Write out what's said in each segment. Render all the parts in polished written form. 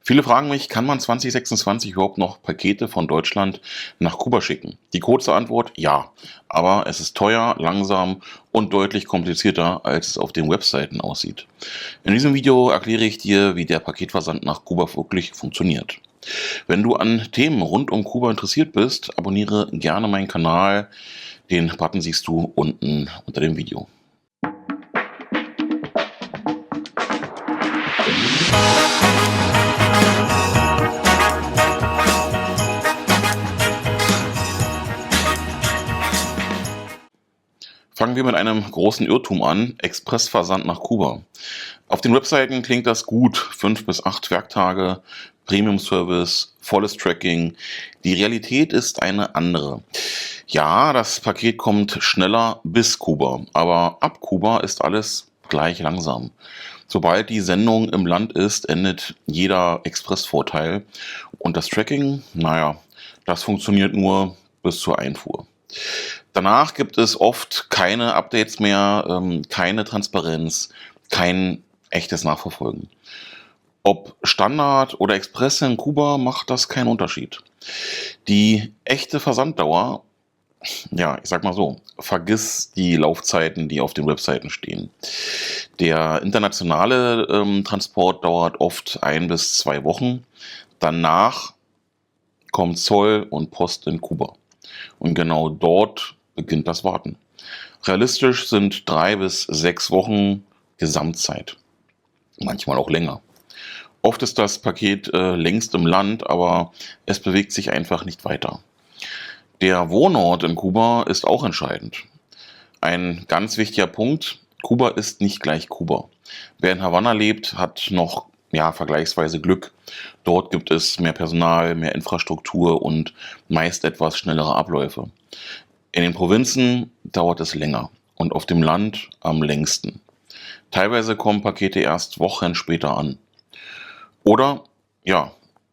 Viele fragen mich, kann man 2026 überhaupt noch Pakete von Deutschland nach Kuba schicken? Die kurze Antwort, ja. Aber es ist teuer, langsam und deutlich komplizierter, als es auf den Webseiten aussieht. In diesem Video erkläre ich dir, wie der Paketversand nach Kuba wirklich funktioniert. Wenn du an Themen rund um Kuba interessiert bist, abonniere gerne meinen Kanal. Den Button siehst du unten unter dem Video. Fangen wir mit einem großen Irrtum an, Expressversand nach Kuba. Auf den Webseiten klingt das gut, 5 bis 8 Werktage, Premium-Service, volles Tracking. Die Realität ist eine andere. Ja, das Paket kommt schneller bis Kuba, aber ab Kuba ist alles gleich langsam. Sobald die Sendung im Land ist, endet jeder Expressvorteil und das Tracking, naja, das funktioniert nur bis zur Einfuhr. Danach gibt es oft keine Updates mehr, keine Transparenz, kein echtes Nachverfolgen. Ob Standard oder Express in Kuba macht das keinen Unterschied. Die echte Versanddauer, ja, ich sag mal so, vergiss die Laufzeiten, die auf den Webseiten stehen. Der internationale Transport dauert oft 1 bis 2 Wochen. Danach kommt Zoll und Post in Kuba. Und genau dort beginnt das Warten. Realistisch sind 3 bis 6 Wochen Gesamtzeit, manchmal auch länger. Oft ist das Paket längst im Land, aber es bewegt sich einfach nicht weiter. Der Wohnort in Kuba ist auch entscheidend. Ein ganz wichtiger Punkt, Kuba ist nicht gleich Kuba. Wer in Havanna lebt, hat noch vergleichsweise Glück. Dort gibt es mehr Personal, mehr Infrastruktur und meist etwas schnellere Abläufe. In den Provinzen dauert es länger und auf dem Land am längsten. Teilweise kommen Pakete erst Wochen später an. Oder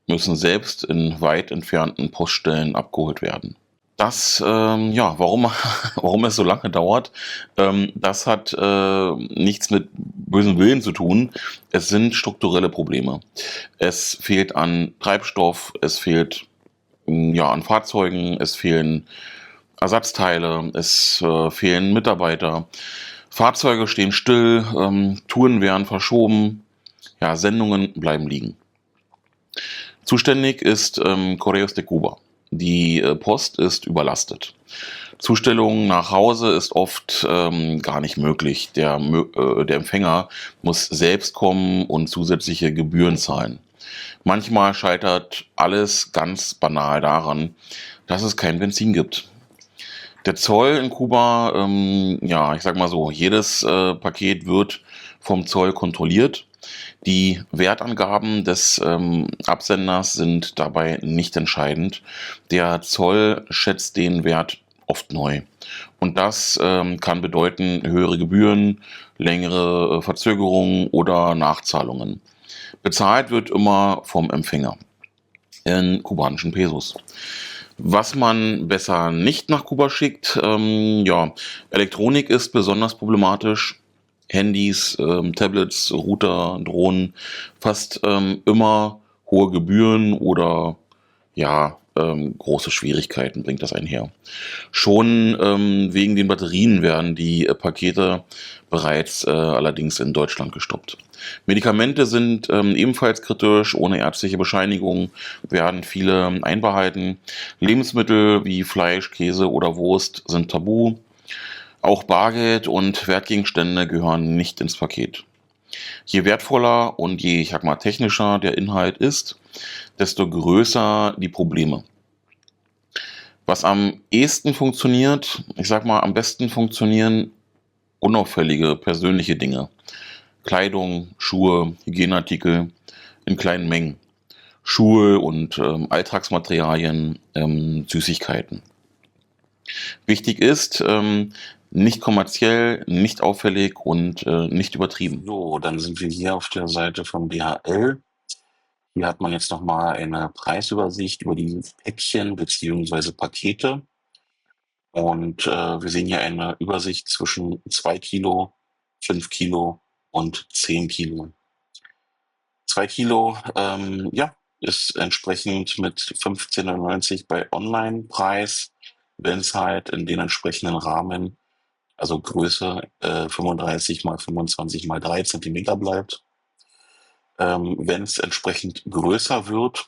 müssen selbst in weit entfernten Poststellen abgeholt werden. Das, warum es so lange dauert, das hat nichts mit bösem Willen zu tun. Es sind strukturelle Probleme. Es fehlt an Treibstoff, es fehlt an Fahrzeugen, es fehlen Ersatzteile, es fehlen Mitarbeiter. Fahrzeuge stehen still, Touren werden verschoben, Sendungen bleiben liegen. Zuständig ist Correos de Cuba. Die Post ist überlastet. Zustellung nach Hause ist oft gar nicht möglich. Der Empfänger muss selbst kommen und zusätzliche Gebühren zahlen. Manchmal scheitert alles ganz banal daran, dass es kein Benzin gibt. Der Zoll in Kuba, ich sag mal so, jedes Paket wird vom Zoll kontrolliert. Die Wertangaben des Absenders sind dabei nicht entscheidend. Der Zoll schätzt den Wert oft neu. Und das kann bedeuten höhere Gebühren, längere Verzögerungen oder Nachzahlungen. Bezahlt wird immer vom Empfänger in kubanischen Pesos. Was man besser nicht nach Kuba schickt, Elektronik ist besonders problematisch. Handys, Tablets, Router, Drohnen, fast immer hohe Gebühren oder große Schwierigkeiten bringt das einher. Schon wegen den Batterien werden die Pakete bereits allerdings in Deutschland gestoppt. Medikamente sind ebenfalls kritisch. Ohne ärztliche Bescheinigung werden viele einbehalten. Lebensmittel wie Fleisch, Käse oder Wurst sind tabu. Auch Bargeld und Wertgegenstände gehören nicht ins Paket. Je wertvoller und je, technischer der Inhalt ist, desto größer die Probleme. Was am ehesten funktioniert, am besten funktionieren unauffällige persönliche Dinge. Kleidung, Schuhe, Hygieneartikel in kleinen Mengen. Schuhe und Alltagsmaterialien, Süßigkeiten. Wichtig ist, nicht kommerziell, nicht auffällig und nicht übertrieben. So, dann sind wir hier auf der Seite vom DHL. Hier hat man jetzt nochmal eine Preisübersicht über die Päckchen bzw. Pakete. Und wir sehen hier eine Übersicht zwischen 2 Kilo, 5 Kilo und 10 Kilo. 2 Kilo, ja, ist entsprechend mit 15,99 bei Online-Preis, wenn es halt in den entsprechenden Rahmen, also Größe 35 mal 25 mal 3 Zentimeter bleibt. Wenn es entsprechend größer wird,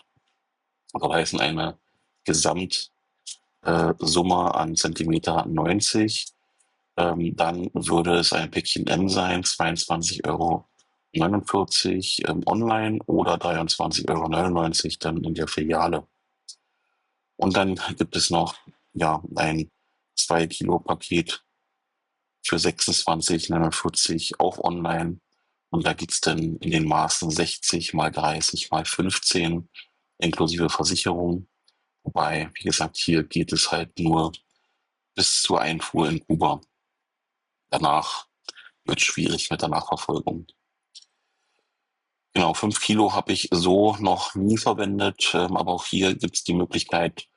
soll heißen eine Gesamtsumme an Zentimeter 90, dann würde es ein Päckchen M sein, 22,49 € online oder 23,99 € dann in der Filiale. Und dann gibt es noch ja ein 2 Kilo Paket für 26,49 € auch online. Und da gibt's dann in den Maßen 60 mal 30 mal 15 inklusive Versicherung. Wobei, wie gesagt, hier geht es halt nur bis zur Einfuhr in Kuba. Danach wird schwierig mit der Nachverfolgung. Genau, 5 Kilo habe ich so noch nie verwendet, aber auch hier gibt's die Möglichkeit,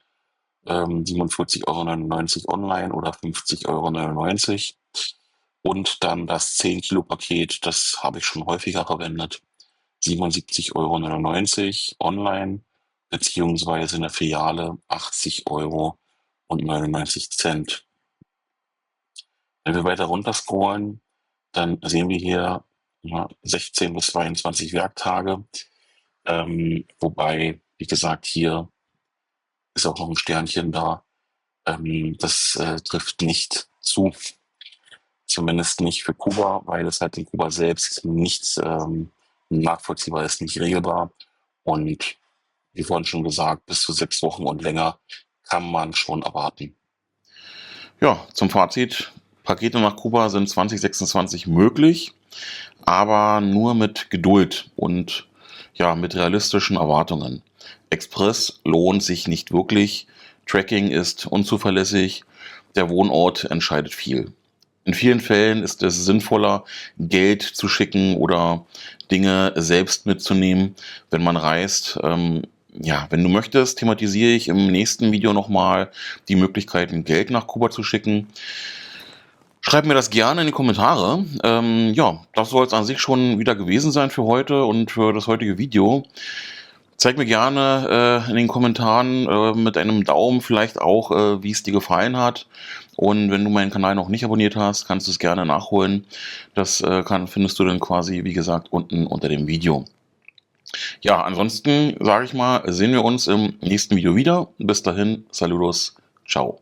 47,99 € online oder 50,99 € und dann das 10 Kilo Paket, das habe ich schon häufiger verwendet, 77,99 € online beziehungsweise in der Filiale 80,99 €. Wenn wir weiter runter scrollen, dann sehen wir hier ja, 16 bis 22 Werktage, wobei, wie gesagt, hier ist auch noch ein Sternchen da. Das trifft nicht zu, zumindest nicht für Kuba, weil es halt in Kuba selbst nicht nachvollziehbar ist, nicht regelbar. Und wie vorhin schon gesagt, bis zu 6 Wochen und länger kann man schon erwarten. Ja, zum Fazit. Pakete nach Kuba sind 2026 möglich, aber nur mit Geduld und ja, mit realistischen Erwartungen. Express lohnt sich nicht wirklich, Tracking ist unzuverlässig, der Wohnort entscheidet viel. In vielen Fällen ist es sinnvoller, Geld zu schicken oder Dinge selbst mitzunehmen, wenn man reist. Ja, wenn du möchtest, thematisiere ich im nächsten Video nochmal die Möglichkeiten, Geld nach Kuba zu schicken. Schreib mir das gerne in die Kommentare. Ja, das soll es an sich schon wieder gewesen sein für heute und für das heutige Video. Zeig mir gerne in den Kommentaren mit einem Daumen vielleicht auch, wie es dir gefallen hat. Und wenn du meinen Kanal noch nicht abonniert hast, kannst du es gerne nachholen. Das findest du dann quasi, wie gesagt, unten unter dem Video. Ja, ansonsten sage ich mal, sehen wir uns im nächsten Video wieder. Bis dahin, Saludos, ciao.